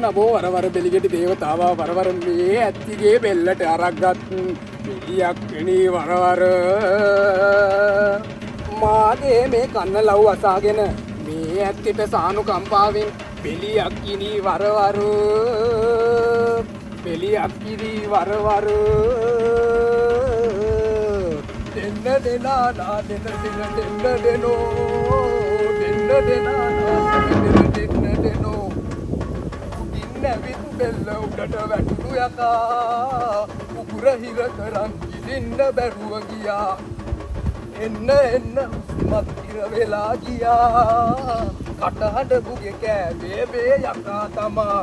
නබෝ වරවර බෙලිගෙඩි දේවතාවා වරවර මේ ඇත්තිගේ බෙල්ලට අරක්ගත් පිළියක් එනී වරවර මාගේ මේ කන්න ලව් අසාගෙන මේ ඇත්තිට සානු කම්පාවෙන් බෙලියක් ඉනී වරවර බෙලියක් ඉනී වරවර දෙන්න දෙනා නා දෙන්න දෙනෝ දෙන්න දෙනා නා දෙන්න දෙනෝ නැවිත් බෙල්ල උඩට වැටුණු යකා උගුර හිර කරන් ඉදින්න බැරුව ගියා එන්න උස්මත් ඉර වෙලා ගියා කටහඬ බුගේ කෑවේ බේ යකා තමා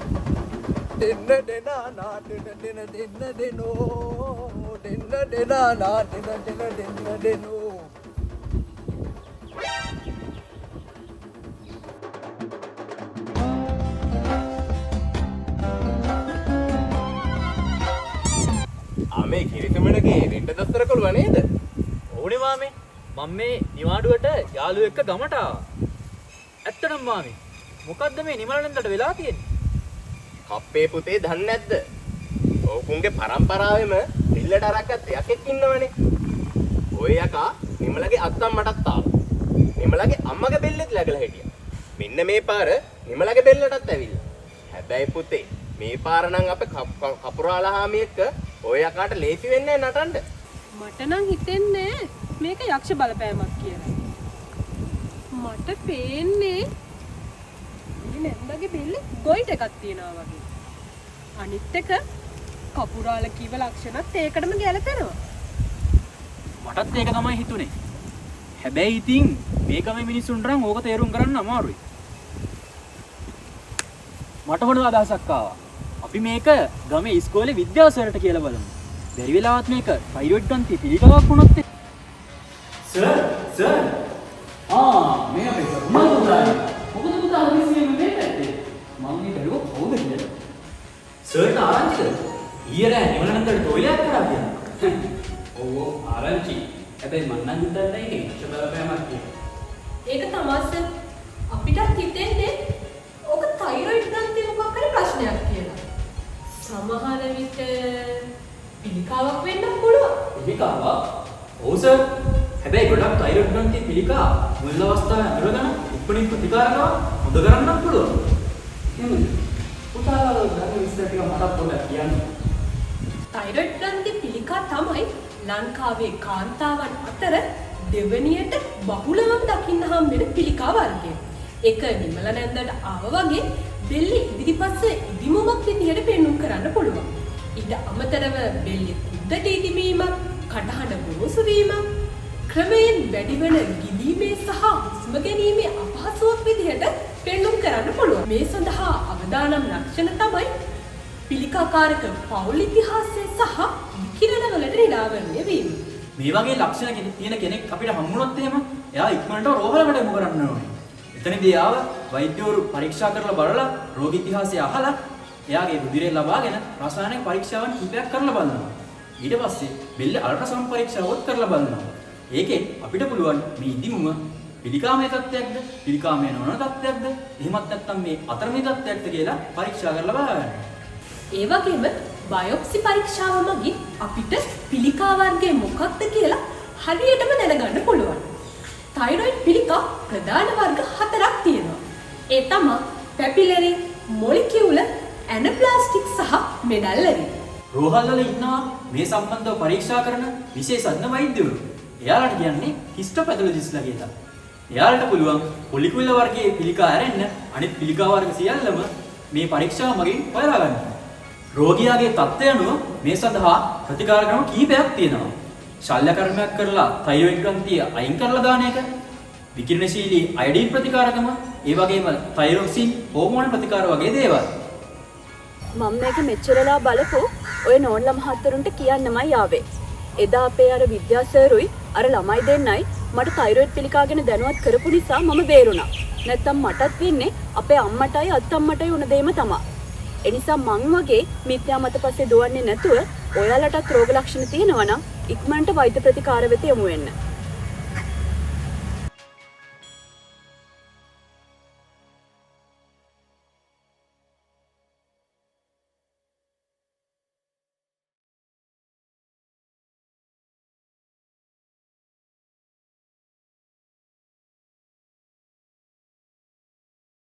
දෙන්න දෙනා නා දෙන්න දෙනෝ දෙන්න දෙනා නා දෙන්න දෙනෝ මේ කිරිතමඩගේ රෙන්ඩ දස්තර කොළුවා නේද? ඕනේ මාමේ. මම මේ නිවාඩුවට යාළුවෙක් එක්ක ගමට ආවා. ඇත්තටම මාමේ. මොකද්ද මේ නිමලනන්දට වෙලා තියෙන්නේ? කප්පේ පුතේ දන්නේ නැද්ද? ඕකුන්ගේ පරම්පරාවෙම පිල්ලට අරක්ගත් යකෙක් ඉන්නවනේ. ඔය යකා නිමලගේ අත්තම්මටත් ආවා. නිමලගේ අම්මගේ බෙල්ලෙත් läගලා හිටියා. මෙන්න මේ පාර නිමලගේ බෙල්ලටත් ඇවිල්ලා. හැබැයි පුතේ මේ පාර නම් අපේ කපුරාලා හාමි එක්ක ඔය යකාට ලේසි වෙන්නේ නටන්න. මට නම් හිතෙන්නේ මේක යක්ෂ බලපෑමක් කියලා. මට පේන්නේ මේ නැන්දගේ බෙල්ලේ ගොයිට් එකක් තියනවා වගේ. අනිත් එක කපුරාලා කිව්ව ලක්ෂණත් ඒකටම ගැලපෙනවා. මටත් ඒක තමයි හිතුනේ. හැබැයි ඉතින් මේ ගමේ මිනිස්සුන්ට නම් ඕක තේරුම් ගන්න අමාරුයි. මට මොන අදහසක් ආවා. අපි මේක ගමේ ඉස්කෝලේ විද්‍යාසරට කියලා බලමු. බැරි වෙලාවත් මේක ටයිරොයිඩ් ගන්ති පිළිකාවක් වුණොත් සර් මේ අපේ සම්මාන උදායි. මොකද පුතා හදිසියෙම මේ පැත්තේ? මම මේ බැලුවා කවුද කියලා. සර්ට ආරංචිද? ඊයේ රෑ නිවලනන්දට ටොයිලට් කරා කියලා. ඔව් ආරංචි. හැබැයි මම නම් හිතන්නේ ඒක ඉච්ඡ බලපෑමක් කියලා. ඒක තමයි සර්. අපිටත් හිතෙන්නේ ඕක තයිරොයිඩ් ගන්ති මොකක් හරි ප්‍රශ්නයක් කියලා. සමහර විට පිළිකාවක් වෙන්න පුළුවන්. පිළිකාවක්? ඔව් සර්. හැබැයි ගොඩක් තයිරොයිඩ් ග්‍රන්ථි පිළිකා මුල් අවස්ථාවේ අඳුරගෙන උපරිම ප්‍රතිකාර කරනවා හොද කරන්නත් පුළුවන්. එහෙමද? පුතාලා ගන්න විස්තර ටික මට පොඩ්ඩක් කියන්න. තයිරොයිඩ් ග්‍රන්ථි පිළිකා තමයි ලංකාවේ කාන්තාවන් අතර දෙවැනියට බහුලවම දකින්න හම්බෙන පිළිකා වර්ගය. ඒක නිමල නැන්දට ආව වගේ බෙල්ලේ ඉදිරිපස්සේ ඉදිමුමක් විදිහට පෙන්눔 කරන්න පුළුවන්. ඊට අමතරව බෙල්ලේ උද්දට ඉදිමීමක්, කටහඬ ගොරෝසු වීමක්, ක්‍රමයෙන් වැඩිවන ගිලීමේ සහ හුස්ම ගැනීමේ අපහසුවක් විදිහට පෙන්눔 කරන්න පුළුවන්. මේ සඳහා අවදානම් ලක්ෂණ තමයි පිළිකාකාරක පෞල් ඉතිහාසය සහ විකිරණවලට නිරාවරණය වීම. මේ වගේ ලක්ෂණ තියෙන කෙනෙක් අපිට හම්බුනොත් එහෙම එයා ඉක්මනට රෝහලකට යොමු කරන්න ඕනේ. එතනදී ආව වෛද්‍යවරු පරීක්ෂා කරලා බලලා රෝග ඉතිහාසය අහලා එයාගේ රුධිරය ලබාගෙන රසායනික පරීක්ෂාවන් කිහිපයක් කරලා බලනවා. ඊට පස්සේ බෙල්ල අල්ට්‍රාසවුන්ඩ් පරීක්ෂාවක් කරලා බලනවා. ඒකෙන් අපිට පුළුවන් මේ ඉදිමුම පිළිකාමය තත්ත්වයක්ද, පිළිකාමය නොවන තත්ත්වයක්ද, එහෙමත් නැත්නම් මේ අතරමැද තත්ත්වයක්ද කියලා පරීක්ෂා කරලා බලන්න. ඒ වගේම බයොප්සි පරීක්ෂාව මගින් අපිට පිළිකා වර්ගය මොකක්ද කියලා හරියටම දැනගන්න පුළුවන්. තයිරොයිඩ් පිළිකා ප්‍රධාන වර්ග 4ක් තියෙනවා. ඒ තමයි පැපිලරි, මොලිකියුලර්, ඇනප්ලාස්ටික් සහ මෙඩල්ලරි. රෝහල්වල ඉන්නවා මේ සම්බන්ධව පරීක්ෂා කරන විශේෂඥ වෛද්‍යවරු. එයාලට කියන්නේ හිස්ටොපැතොලොජිස්ට්ලා කියලා. එයාලට පුළුවන් මොලිකියුලර් වර්ගයේ පිළිකා ඇරෙන්න අනිත් පිළිකා වර්ග සියල්ලම මේ පරීක්ෂාව මගින් හොයලා ගන්න. රෝගියාගේ තත්ත්වය අනුව මේ සඳහා ප්‍රතිකාර ක්‍රම කිහිපයක් තියෙනවා. ශල්‍ය කර්මයක් කරලා තයිරොයිඩ් ග්‍රන්ථිය අයින් කරලා දාන එක, විකිරණශීලී අයඩින් ප්‍රතිකාරකම, ඒ වගේම තයිරොක්සින් හෝමෝන ප්‍රතිකාර වගේ දේවල්. මම මේක මෙච්චරලා බලපු ඔය නෝන්ලා මහත්තරුන්ට කියන්නමයි ආවේ. එදා අපේ අර විද්‍යාසරුයි අර ළමයි දෙන්නයි මට තයිරොයිඩ් පිළිකා ගැන දැනුවත් කරපු නිසා මම බේරුණා. නැත්තම් මටත් වෙන්නේ අපේ අම්මටයි අත්තම්මටයි වුණ දෙයම තමයි. ඒ නිසා මං වගේ මිත්‍යා මත පස්සේ දුවන්නේ නැතුව ඔයාලටත් රෝග ලක්ෂණ තියෙනවා නම් ඉක්මනට වෛද්‍ය ප්‍රතිකාර වෙත යොමු වෙන්න.